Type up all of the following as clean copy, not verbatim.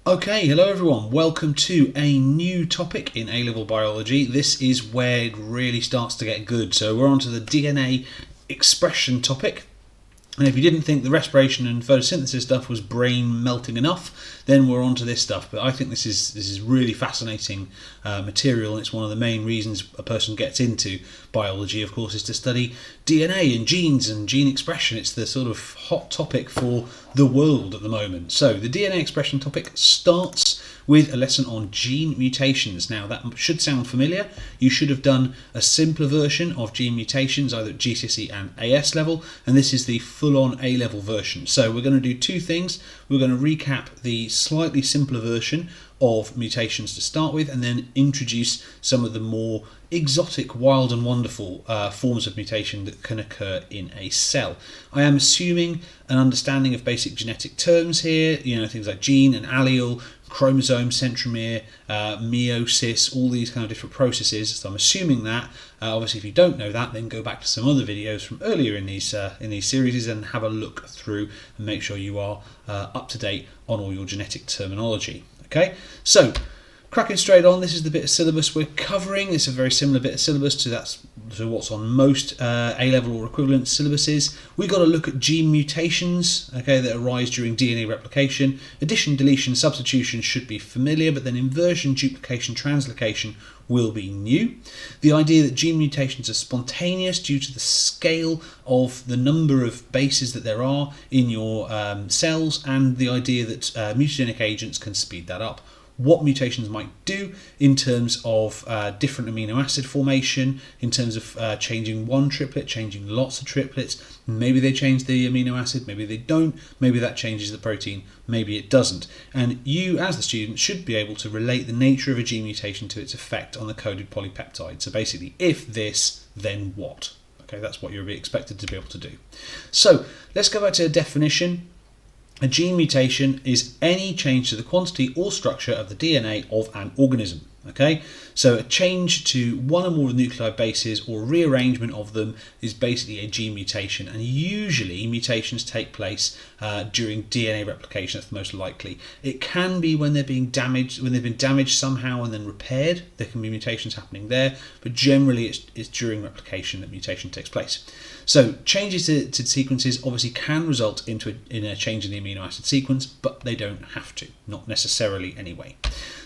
Okay, hello everyone. Welcome to a new topic in A-level biology. This is where it really starts to get good. So we're on to the DNA expression topic. And if you didn't think the respiration and photosynthesis stuff was brain melting enough, then we're on to this stuff. But I think this is really fascinating material, and it's one of the main reasons a person gets into biology, of course, is to study DNA and genes and gene expression. It's the sort of hot topic for the world at the moment. So the DNA expression topic starts with a lesson on gene mutations. Now that should sound familiar. You should have done a simpler version of gene mutations, either at GCSE and AS level, and this is the full-on A-level version. So we're going to do two things. We're going to recap the slightly simpler version of mutations to start with, and then introduce some of the more exotic, wild and wonderful forms of mutation that can occur in a cell. I am assuming an understanding of basic genetic terms here, things like gene and allele, chromosome, centromere, meiosis, all these kind of different processes. So I'm assuming that. Obviously, if you don't know that, then go back to some other videos from earlier in these series and have a look through and make sure you are up to date on all your genetic terminology. Okay, so cracking straight on, this is the bit of syllabus we're covering. It's a very similar bit of syllabus to what's on most A-level or equivalent syllabuses. We've got to look at gene mutations, okay, that arise during DNA replication. Addition, deletion, substitution should be familiar, but then inversion, duplication, translocation will be new. The idea that gene mutations are spontaneous due to the scale of the number of bases that there are in your cells, and the idea that mutagenic agents can speed that up. What mutations might do in terms of different amino acid formation, in terms of changing one triplet, changing lots of triplets. Maybe they change the amino acid, maybe they don't, maybe that changes the protein, maybe it doesn't. And you, as the student, should be able to relate the nature of a gene mutation to its effect on the coded polypeptide. So basically, if this, then what? Okay, that's what you'll be expected to be able to do. So let's go back to a definition. A gene mutation is any change to the quantity or structure of the DNA of an organism. Okay, so a change to one or more of the nucleotide bases or rearrangement of them is basically a gene mutation, and usually mutations take place during DNA replication. That's the most likely. It can be when they're being damaged, when they've been damaged somehow and then repaired. There can be mutations happening there, but generally it's during replication that mutation takes place. So changes to sequences obviously can result in a change in the amino acid sequence, but they don't have to, not necessarily anyway.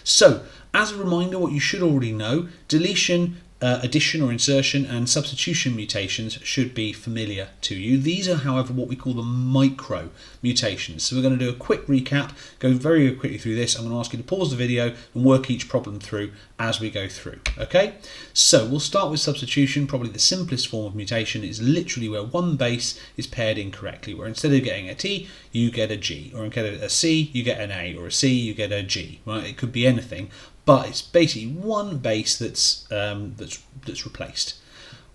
So, as a reminder, what you should already know, deletion, addition or insertion, and substitution mutations should be familiar to you. These are, however, what we call the micro mutations. So we're going to do a quick recap, go very quickly through this. I'm going to ask you to pause the video and work each problem through as we go through. Okay, so we'll start with substitution. Probably the simplest form of mutation is literally where one base is paired incorrectly, where instead of getting a T, you get a G, or instead of a C, you get an A, or a C, you get a G. Right? It could be anything, but it's basically one base that's replaced.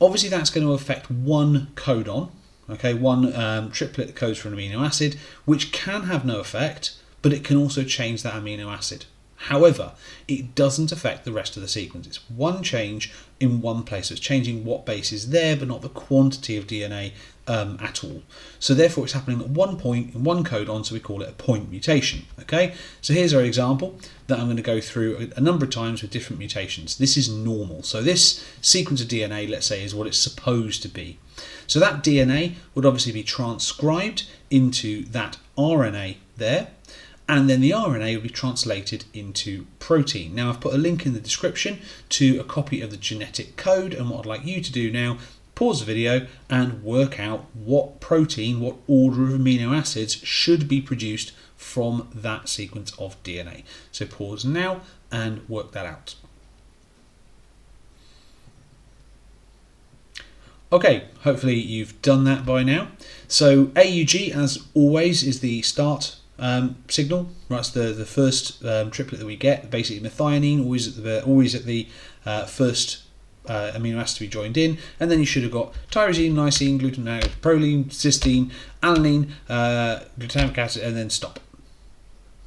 Obviously, that's going to affect one codon, okay, one triplet that codes for an amino acid, which can have no effect, but it can also change that amino acid. However, it doesn't affect the rest of the sequence. It's one change in one place. So it's changing what base is there, but not the quantity of DNA at all. So therefore, it's happening at one point in one codon, so we call it a point mutation. Okay, so here's our example that I'm going to go through a number of times with different mutations. This is normal. So this sequence of DNA, let's say, is what it's supposed to be. So that DNA would obviously be transcribed into that RNA there, and then the RNA will be translated into protein. Now, I've put a link in the description to a copy of the genetic code, and what I'd like you to do now, pause the video and work out what protein, what order of amino acids should be produced from that sequence of DNA. So pause now and work that out. Okay, hopefully you've done that by now. So AUG, as always, is the start signal. That's the first triplet that we get. Basically, methionine always at the first amino acid to be joined in, and then you should have got tyrosine, lysine, glutamate, proline, cysteine, alanine, glutamic acid, and then stop.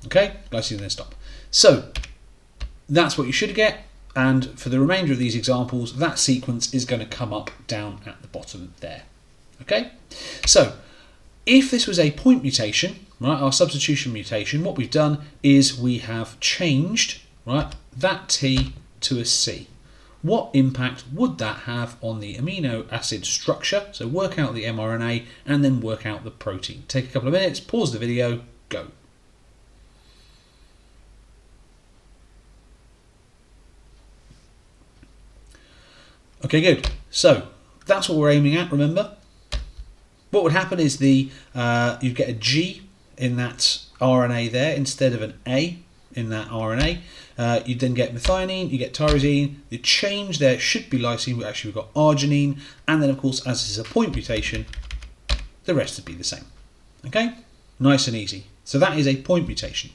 Okay, glycine and then stop. So that's what you should get, and for the remainder of these examples, that sequence is going to come up down at the bottom there. Okay, so If this was a point mutation, right, our substitution mutation, what we've done is we have changed, right, that T to a C. What impact would that have on the amino acid structure? So work out the mRNA and then work out the protein. Take a couple of minutes, pause the video, go. Okay, good. So that's what we're aiming at, remember? What would happen is you'd get a G in that RNA there instead of an A in that RNA. You'd then get methionine, you get tyrosine. The change there should be lysine, but actually we've got arginine. And then, of course, as this is a point mutation, the rest would be the same. Okay? Nice and easy. So that is a point mutation.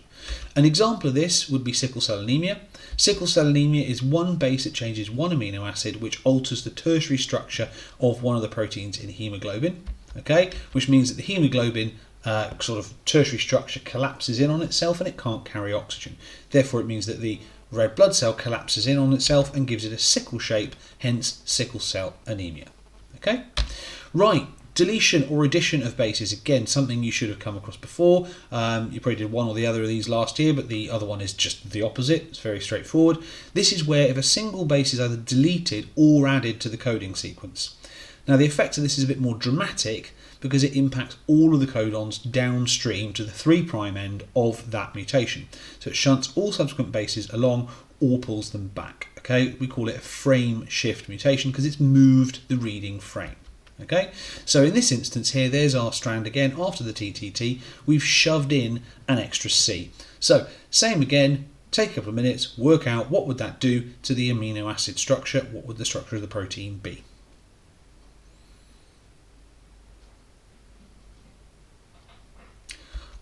An example of this would be sickle cell anemia. Sickle cell anemia is one base that changes one amino acid, which alters the tertiary structure of one of the proteins in hemoglobin. Okay? Which means that the hemoglobin sort of tertiary structure collapses in on itself and it can't carry oxygen. Therefore, it means that the red blood cell collapses in on itself and gives it a sickle shape, hence sickle cell anemia. Okay? Right, deletion or addition of bases, again, something you should have come across before. You probably did one or the other of these last year, but the other one is just the opposite. It's very straightforward. This is where if a single base is either deleted or added to the coding sequence. Now, the effect of this is a bit more dramatic because it impacts all of the codons downstream to the 3' end of that mutation. So it shunts all subsequent bases along or pulls them back. Okay, we call it a frame shift mutation because it's moved the reading frame. Okay, so in this instance here, there's our strand again. After the TTT, we've shoved in an extra C. So same again, take a couple of minutes, work out what would that do to the amino acid structure, what would the structure of the protein be.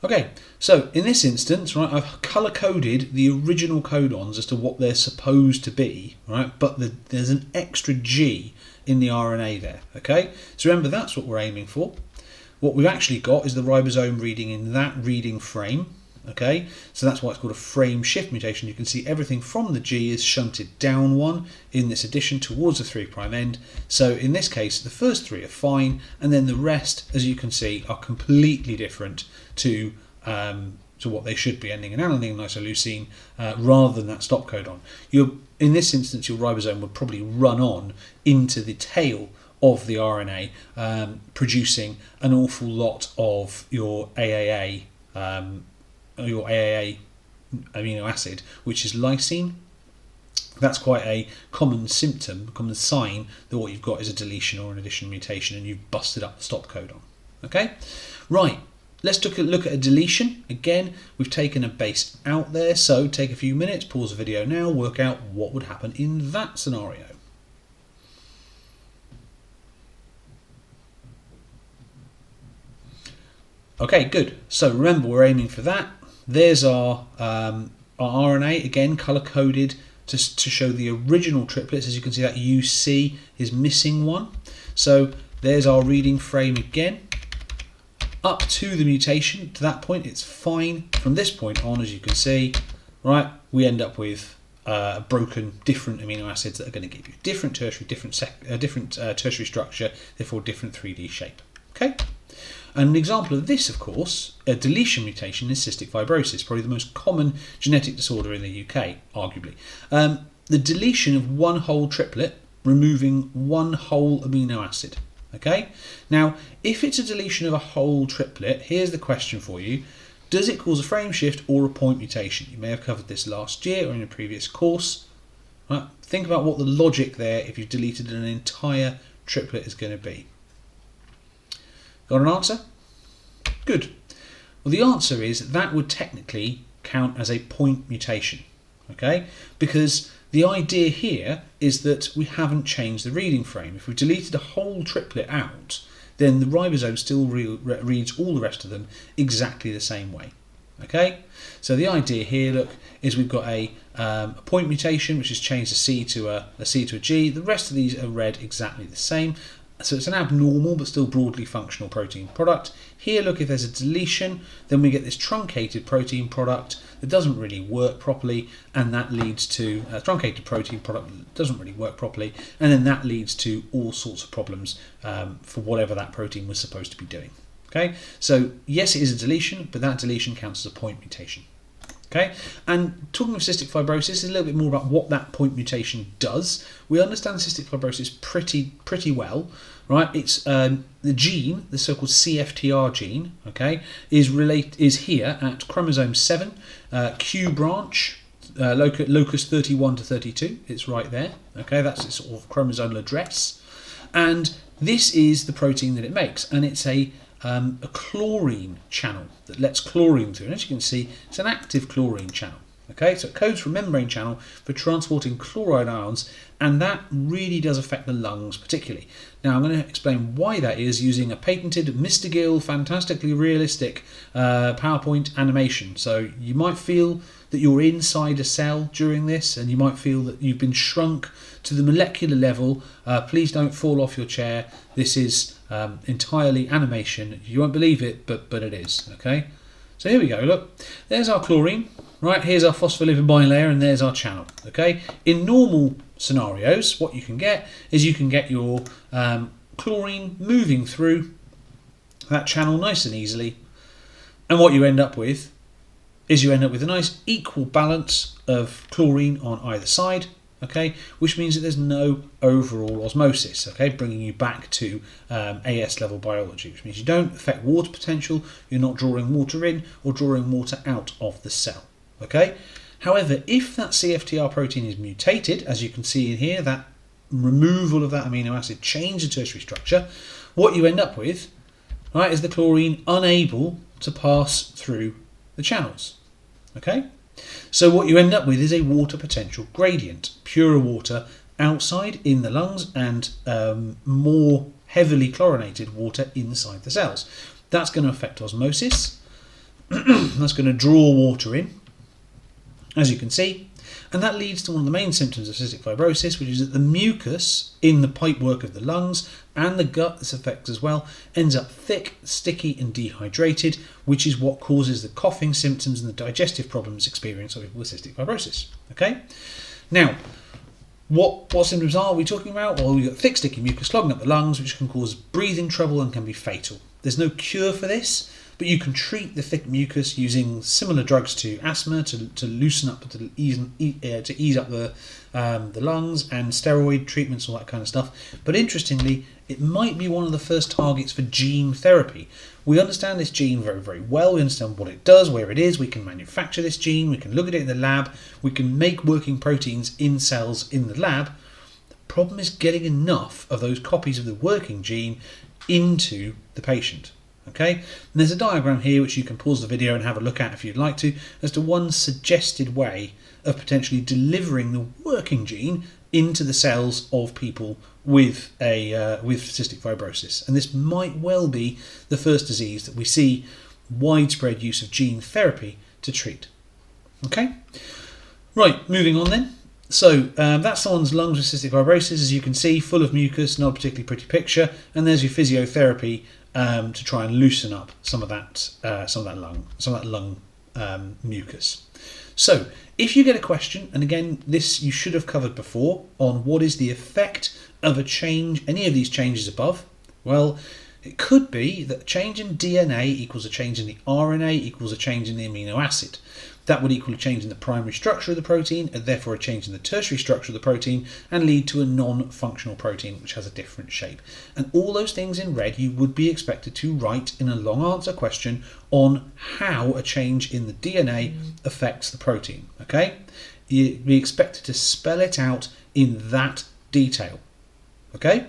Okay, so in this instance, right, I've colour-coded the original codons as to what they're supposed to be, right, but there's an extra G in the RNA there, okay? So remember, that's what we're aiming for. What we've actually got is the ribosome reading in that reading frame, okay? So that's why it's called a frame shift mutation. You can see everything from the G is shunted down one in this addition towards the 3' end. So in this case, the first three are fine, and then the rest, as you can see, are completely different to what they should be, ending in alanine and isoleucine rather than that stop codon. In this instance, your ribosome would probably run on into the tail of the RNA, producing an awful lot of your AAA amino acid, which is lysine. That's quite a common symptom, common sign that what you've got is a deletion or an addition mutation and you've busted up the stop codon. Okay, right. Let's look at a deletion. Again, we've taken a base out there, so take a few minutes, pause the video now, work out what would happen in that scenario. Okay, good. So remember, we're aiming for that. There's our RNA, again, colour-coded to show the original triplets. As you can see, that UC is missing one. So there's our reading frame again. Up to the mutation, to that point, it's fine. From this point on, as you can see, right, we end up with broken, different amino acids that are going to give you different tertiary, tertiary structure, therefore different 3D shape. Okay. And an example of this, of course, a deletion mutation is cystic fibrosis, probably the most common genetic disorder in the UK, arguably. The deletion of one whole triplet, removing one whole amino acid. Okay, now if it's a deletion of a whole triplet, here's the question for you. Does it cause a frame shift or a point mutation? You may have covered this last year or in a previous course. Right? Think about what the logic there, if you've deleted an entire triplet, is going to be. Got an answer? Good. Well, the answer is that would technically count as a point mutation. Okay, because the idea here is that we haven't changed the reading frame. If we've deleted a whole triplet out, then the ribosome still reads all the rest of them exactly the same way. Okay, so the idea here, look, is we've got a point mutation which has changed a C to a C to a G. The rest of these are read exactly the same. So it's an abnormal but still broadly functional protein product. Here, look, if there's a deletion, then we get this truncated protein product that doesn't really work properly, and that leads to a truncated protein product that doesn't really work properly, and then that leads to all sorts of problems for whatever that protein was supposed to be doing. Okay, so yes, it is a deletion, but that deletion counts as a point mutation. Okay, and talking of cystic fibrosis is a little bit more about what that point mutation does. We understand cystic fibrosis pretty well, right? It's the gene, the so-called CFTR gene, okay, is here at chromosome 7, Q branch, locus 31 to 32. It's right there. Okay, that's its sort of chromosomal address, and this is the protein that it makes, and it's a chlorine channel that lets chlorine through. And as you can see, it's an active chlorine channel. Okay, so it codes for a membrane channel for transporting chloride ions, and that really does affect the lungs particularly. Now I'm going to explain why that is using a patented Mr. Gill fantastically realistic PowerPoint animation. So you might feel that you're inside a cell during this, and you might feel that you've been shrunk to the molecular level. Please don't fall off your chair. This is entirely animation. You won't believe it, but it is. Okay, so here we go. Look, there's our chlorine. Right, here's our phospholipid bilayer, and there's our channel. Okay, in normal scenarios, what you can get is you can get your chlorine moving through that channel nice and easily, and what you end up with is you end up with a nice equal balance of chlorine on either side. Okay, which means that there's no overall osmosis. Okay, bringing you back to AS level biology, which means you don't affect water potential. You're not drawing water in or drawing water out of the cell. Okay. However, if that CFTR protein is mutated, as you can see in here, that removal of that amino acid changes the tertiary structure, what you end up with, right, is the chlorine unable to pass through the channels. Okay. So what you end up with is a water potential gradient, purer water outside in the lungs and more heavily chlorinated water inside the cells. That's going to affect osmosis. That's going to draw water in, as you can see, and that leads to one of the main symptoms of cystic fibrosis, which is that the mucus in the pipework of the lungs and the gut, this affects as well, ends up thick, sticky and dehydrated, which is what causes the coughing symptoms and the digestive problems experienced by people with cystic fibrosis. Okay, now what symptoms are we talking about? Well, we've got thick, sticky mucus clogging up the lungs, which can cause breathing trouble and can be fatal. There's no cure for this, but you can treat the thick mucus using similar drugs to asthma to loosen up, to ease up the lungs, and steroid treatments, all that kind of stuff. But interestingly, it might be one of the first targets for gene therapy. We understand this gene very, very well. We understand what it does, where it is. We can manufacture this gene. We can look at it in the lab. We can make working proteins in cells in the lab. The problem is getting enough of those copies of the working gene into the patient. Okay, and there's a diagram here which you can pause the video and have a look at if you'd like to, as to one suggested way of potentially delivering the working gene into the cells of people with cystic fibrosis. And this might well be the first disease that we see widespread use of gene therapy to treat. Okay, right, moving on then. So that's someone's lungs with cystic fibrosis, as you can see, full of mucus, not a particularly pretty picture. And there's your physiotherapy to try and loosen up some of that lung mucus. So if you get a question, and again, this you should have covered before, on what is the effect of a change, any of these changes above, well, it could be that a change in DNA equals a change in the RNA equals a change in the amino acid. That would equal a change in the primary structure of the protein, and therefore a change in the tertiary structure of the protein, and lead to a non-functional protein which has a different shape. And all those things in red you would be expected to write in a long answer question on how a change in the DNA affects the protein. Okay, you'd be expected to spell it out in that detail. Okay.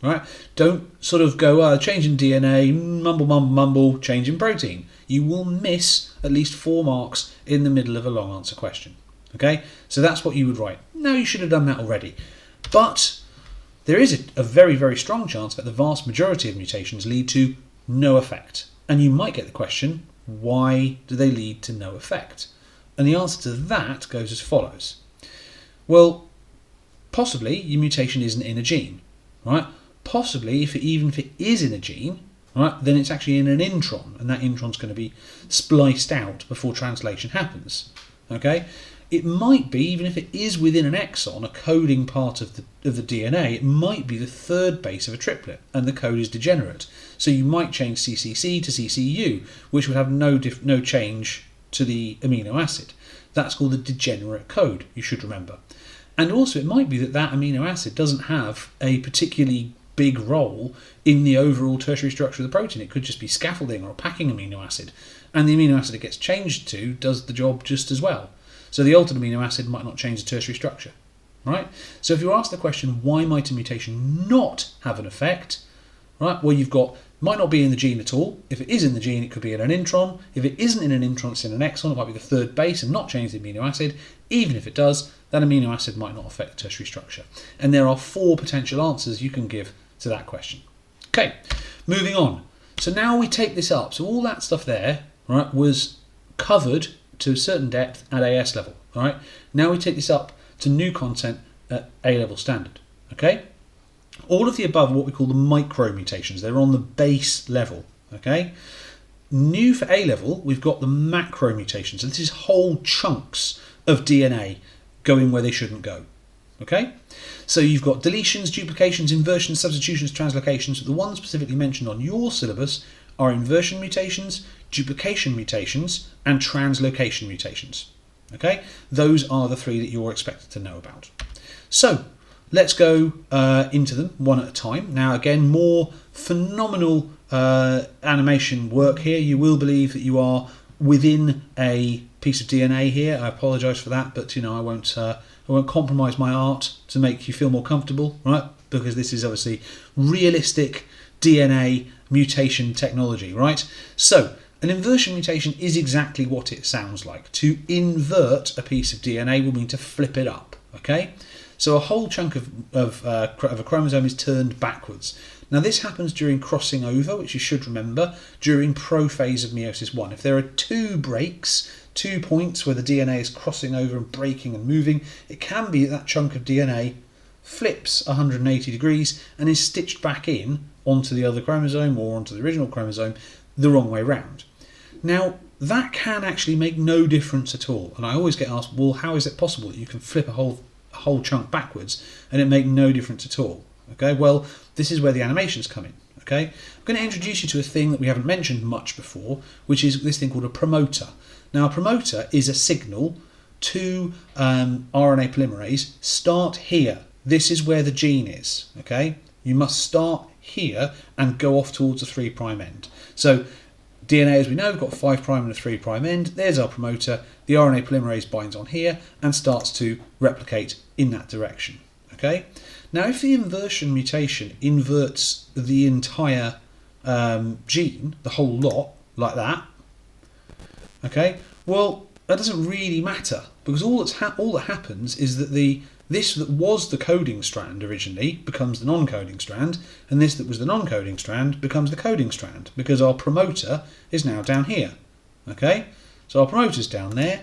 Right? Don't sort of go, change in DNA, mumble, change in protein. You will miss at least 4 marks in the middle of a long answer question. Okay? So that's what you would write. Now you should have done that already. But there is a very, very strong chance that the vast majority of mutations lead to no effect. And you might get the question, why do they lead to no effect? And the answer to that goes as follows. Well, possibly your mutation isn't in a gene, right? Possibly, even if it is in a gene, right, then it's actually in an intron, and that intron's going to be spliced out before translation happens. Okay, it might be, even if it is within an exon, a coding part of the DNA, it might be the third base of a triplet, and the code is degenerate. So you might change CCC to CCU, which would have no change to the amino acid. That's called the degenerate code, you should remember. And also it might be that that amino acid doesn't have a particularly big role in the overall tertiary structure of the protein. It could just be scaffolding or a packing amino acid, and the amino acid it gets changed to does the job just as well. So the altered amino acid might not change the tertiary structure, right? So if you're asked the question, why might a mutation not have an effect, right? Well, might not be in the gene at all. If it is in the gene, it could be in an intron. If it isn't in an intron, it's in an exon. It might be the third base and not change the amino acid. Even if it does, that amino acid might not affect the tertiary structure. And there are 4 potential answers you can give to that question. Okay, moving on. So now we take this up. So all that stuff there, right, was covered to a certain depth at AS level. All right. Now we take this up to new content at A level standard. Okay. All of the above are what we call the micro mutations. They're on the base level. Okay. New for A level, we've got the macro mutations. So this is whole chunks of DNA going where they shouldn't go. Okay. So you've got deletions, duplications, inversions, substitutions, translocations. The ones specifically mentioned on your syllabus are inversion mutations, duplication mutations, and translocation mutations. Okay, those are the 3 that you're expected to know about. So let's go into them one at a time. Now again, more phenomenal animation work here. You will believe that you are within a piece of DNA here. I apologise for that, but I won't compromise my art to make you feel more comfortable, right? Because this is obviously realistic DNA mutation technology, right? So an inversion mutation is exactly what it sounds like. To invert a piece of DNA will mean to flip it up, okay? So a whole chunk of a chromosome is turned backwards. Now this happens during crossing over, which you should remember, during prophase of meiosis 1. If there are 2 breaks, 2 points where the DNA is crossing over and breaking and moving, it can be that chunk of DNA flips 180 degrees and is stitched back in onto the other chromosome or onto the original chromosome the wrong way round. Now that can actually make no difference at all, and I always get asked, well, how is it possible that you can flip a whole chunk backwards and it make no difference at all? Okay, well, this is where the animations come in. Okay, I'm going to introduce you to a thing that we haven't mentioned much before, which is this thing called a promoter. Now a promoter is a signal to RNA polymerase, start here. This is where the gene is. Okay, you must start here and go off towards the 3' end. So DNA, as we know, got a 5' and a 3' end. There's our promoter. The RNA polymerase binds on here and starts to replicate in that direction. Okay. Now, if the inversion mutation inverts the entire gene, the whole lot, like that, okay, well, that doesn't really matter, because all that happens is that this that was the coding strand originally becomes the non-coding strand, and this that was the non-coding strand becomes the coding strand, because our promoter is now down here. Okay, so our promoter's down there,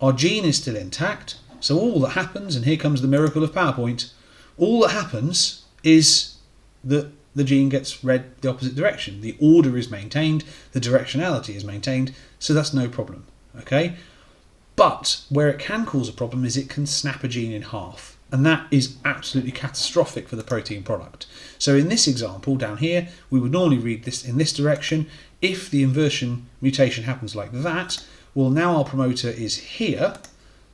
our gene is still intact, so all that happens, and here comes the miracle of PowerPoint, all that happens is that the gene gets read the opposite direction. The order is maintained, the directionality is maintained, so that's no problem. Okay. But where it can cause a problem is it can snap a gene in half, and that is absolutely catastrophic for the protein product. So in this example down here, we would normally read this in this direction. If the inversion mutation happens like that, well, now our promoter is here,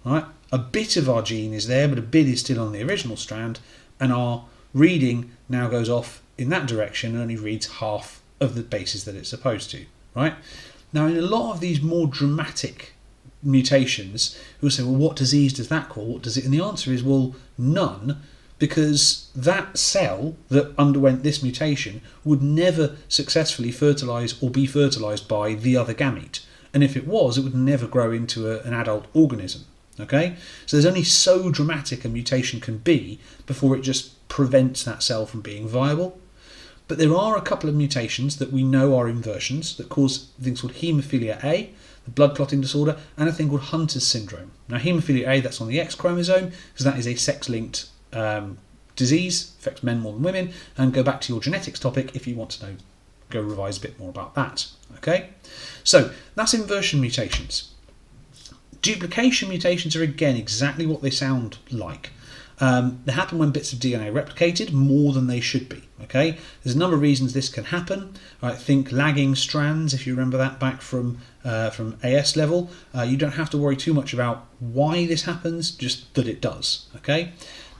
right? A bit of our gene is there, but a bit is still on the original strand, and our reading now goes off in that direction and only reads half of the bases that it's supposed to, right? Now, in a lot of these more dramatic mutations, we'll say, well, what disease does that cause? What does it? And the answer is, well, none, because that cell that underwent this mutation would never successfully fertilise or be fertilised by the other gamete. And if it was, it would never grow into an adult organism. Okay, so there's only so dramatic a mutation can be before it just prevents that cell from being viable. But there are a couple of mutations that we know are inversions that cause things called haemophilia A, the blood clotting disorder, and a thing called Hunter's syndrome. Now, haemophilia A, that's on the X chromosome, because that is a sex-linked disease, affects men more than women. And go back to your genetics topic if you want to know, go revise a bit more about that. Okay, so that's inversion mutations. Duplication mutations are again exactly what they sound like. They happen when bits of DNA are replicated more than they should be. Okay, there's a number of reasons this can happen. I think lagging strands, if you remember that back from AS level, you don't have to worry too much about why this happens, just that it does. Okay,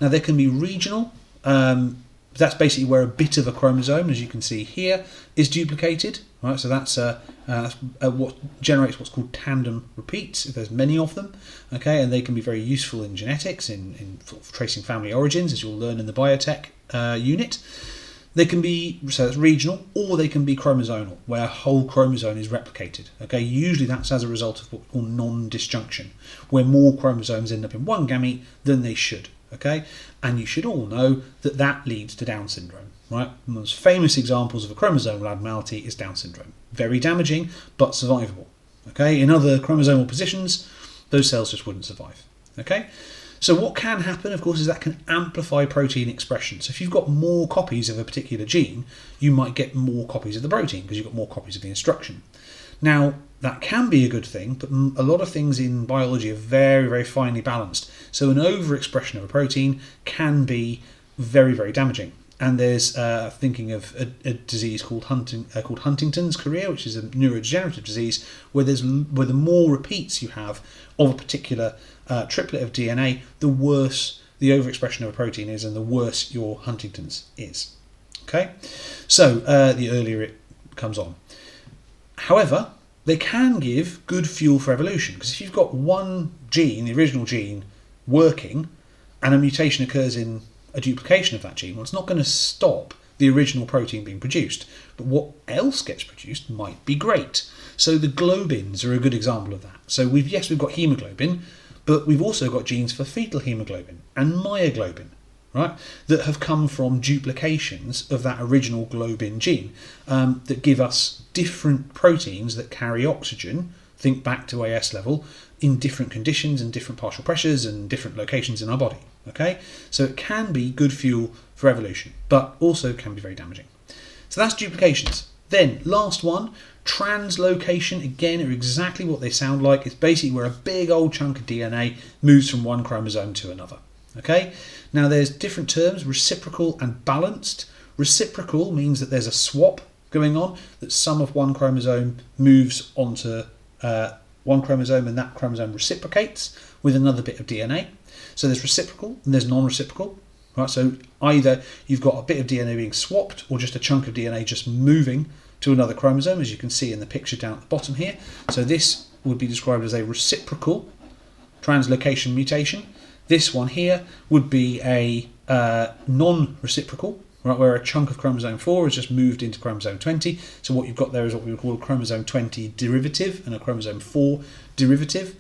now there can be regional. That's basically where a bit of a chromosome, as you can see here, is duplicated. Right, so that's what generates what's called tandem repeats, if there's many of them. Okay, and they can be very useful in genetics, in sort of tracing family origins, as you'll learn in the biotech unit. They can be, so it's regional, or they can be chromosomal, where a whole chromosome is replicated. Okay, usually that's as a result of what we call non-disjunction, where more chromosomes end up in one gamete than they should. Okay, and you should all know that that leads to Down syndrome. Right, the most famous examples of a chromosomal abnormality is Down syndrome. Very damaging, but survivable. Okay, in other chromosomal positions, those cells just wouldn't survive. Okay, so what can happen, of course, is that can amplify protein expression. So if you've got more copies of a particular gene, you might get more copies of the protein because you've got more copies of the instruction. Now, that can be a good thing, but a lot of things in biology are very, very finely balanced. So an overexpression of a protein can be very, very damaging. And there's thinking of a disease called Huntington's chorea, which is a neurodegenerative disease, where the more repeats you have of a particular triplet of DNA, the worse the overexpression of a protein is, and the worse your Huntington's is. Okay, so the earlier it comes on. However, they can give good fuel for evolution, because if you've got one gene, the original gene, working, and a mutation occurs in a duplication of that gene, well, it's not going to stop the original protein being produced, but what else gets produced might be great. So the globins are a good example of that. So we've got hemoglobin, but we've also got genes for fetal hemoglobin and myoglobin, right, that have come from duplications of that original globin gene that give us different proteins that carry oxygen, think back to AS level, in different conditions and different partial pressures and different locations in our body. Okay, so it can be good fuel for evolution, but also can be very damaging. So that's duplications. Then last one, translocation. Again, are exactly what they sound like. It's basically where a big old chunk of DNA moves from one chromosome to another. Okay, now there's different terms, reciprocal and balanced. Reciprocal means that there's a swap going on, that some of one chromosome moves onto one chromosome and that chromosome reciprocates with another bit of DNA. So there's reciprocal and there's non-reciprocal. Right? So either you've got a bit of DNA being swapped or just a chunk of DNA just moving to another chromosome, as you can see in the picture down at the bottom here. So this would be described as a reciprocal translocation mutation. This one here would be a non-reciprocal, right, where a chunk of chromosome 4 is just moved into chromosome 20. So what you've got there is what we would call a chromosome 20 derivative and a chromosome 4 derivative.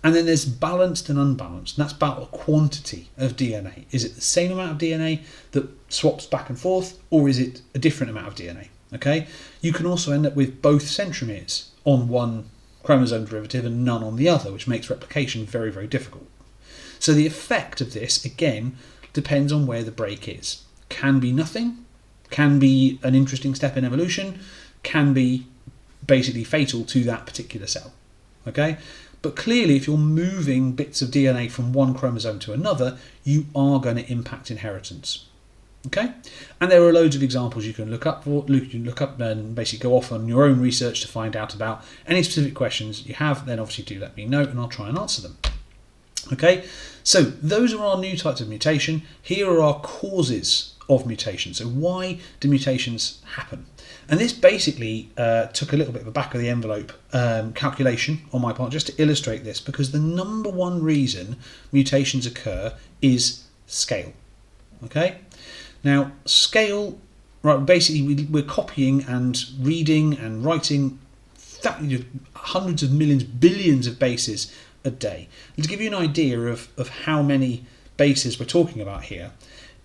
And then there's balanced and unbalanced, and that's about a quantity of DNA. Is it the same amount of DNA that swaps back and forth, or is it a different amount of DNA? Okay, you can also end up with both centromeres on one chromosome derivative and none on the other, which makes replication very, very difficult. So the effect of this, again, depends on where the break is. Can be nothing, can be an interesting step in evolution, can be basically fatal to that particular cell. Okay, but clearly if you're moving bits of DNA from one chromosome to another, you are going to impact inheritance. Okay, and there are loads of examples you can look up and basically go off on your own research to find out about any specific questions you have. Then obviously do let me know and I'll try and answer them. Okay, so those are our new types of mutation. Here are our causes of mutation. So why do mutations happen? And this basically took a little bit of a back of the envelope calculation on my part just to illustrate this, because the number one reason mutations occur is scale. Okay, now scale, right? Basically, we're copying and reading and writing hundreds of millions, billions of bases a day. And to give you an idea of how many bases we're talking about here,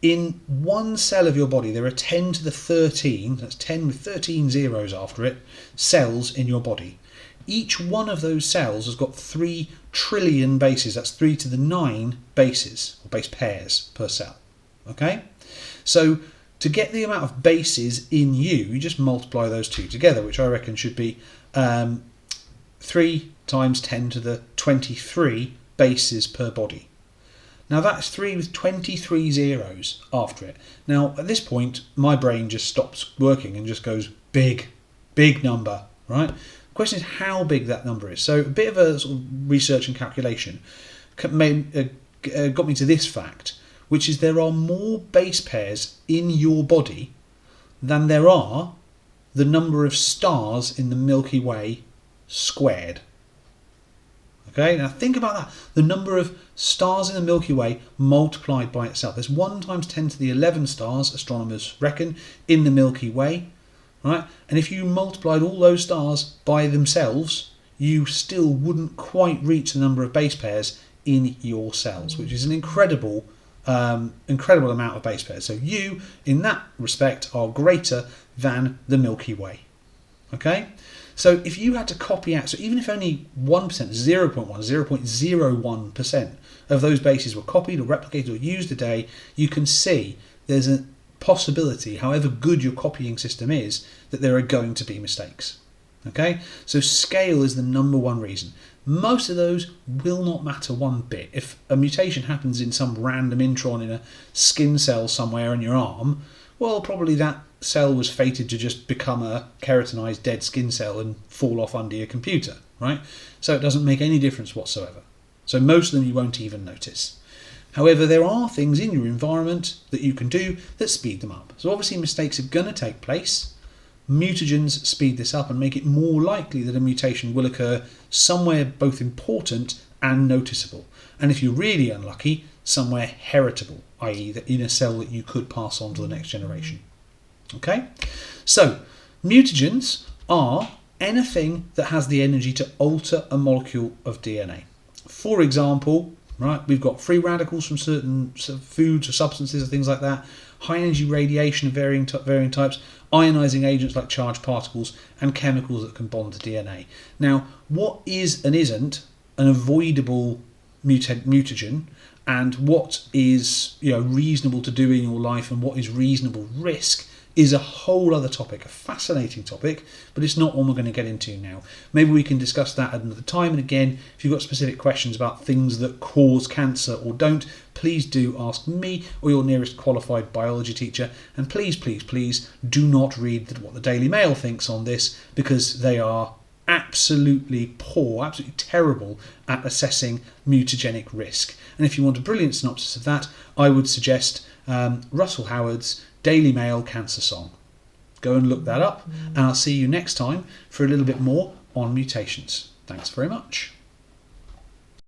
in one cell of your body there are 10 to the 13, that's 10 with 13 zeros after it, cells in your body. Each one of those cells has got 3 trillion bases, that's 3 to the 9 bases, or base pairs per cell. Okay? So to get the amount of bases in you just multiply those two together, which I reckon should be 3 times 10 to the 23 bases per body. Now that's 3 with 23 zeros after it. Now at this point my brain just stops working and just goes big number, right? The question is how big that number is. So a bit of a sort of research and calculation got me to this fact, which is there are more base pairs in your body than there are the number of stars in the Milky Way squared. Okay, now think about that. The number of stars in the Milky Way multiplied by itself. There's 1 times 10 to the 11 stars, astronomers reckon, in the Milky Way. Right? And if you multiplied all those stars by themselves, you still wouldn't quite reach the number of base pairs in your cells, which is an incredible amount of base pairs. So you, in that respect, are greater than the Milky Way. Okay? So if you had to copy out, so even if only 1%, 0.01% of those bases were copied or replicated or used a day, you can see there's a possibility, however good your copying system is, that there are going to be mistakes. Okay? So scale is the number one reason. Most of those will not matter one bit. If a mutation happens in some random intron in a skin cell somewhere in your arm, well, probably that cell was fated to just become a keratinized dead skin cell and fall off under your computer, right? So it doesn't make any difference whatsoever. So most of them you won't even notice. However, there are things in your environment that you can do that speed them up. So obviously mistakes are going to take place. Mutagens speed this up and make it more likely that a mutation will occur somewhere both important and noticeable. And if you're really unlucky, somewhere heritable, i.e. in a cell that you could pass on to the next generation. Okay? So, mutagens are anything that has the energy to alter a molecule of DNA. For example, right, we've got free radicals from certain foods or substances or things like that, high energy radiation of varying types, ionizing agents like charged particles, and chemicals that can bond to DNA. Now, what is and isn't an avoidable mutagen, and what is reasonable to do in your life and what is reasonable risk is a whole other topic, a fascinating topic, but it's not one we're going to get into now. Maybe we can discuss that at another time. And again, if you've got specific questions about things that cause cancer or don't, please do ask me or your nearest qualified biology teacher. And please, please, please do not read what the Daily Mail thinks on this, because they are absolutely poor, absolutely terrible at assessing mutagenic risk. And if you want a brilliant synopsis of that, I would suggest Russell Howard's Daily Mail Cancer Song. Go and look that up, and I'll see you next time for a little bit more on mutations. Thanks very much.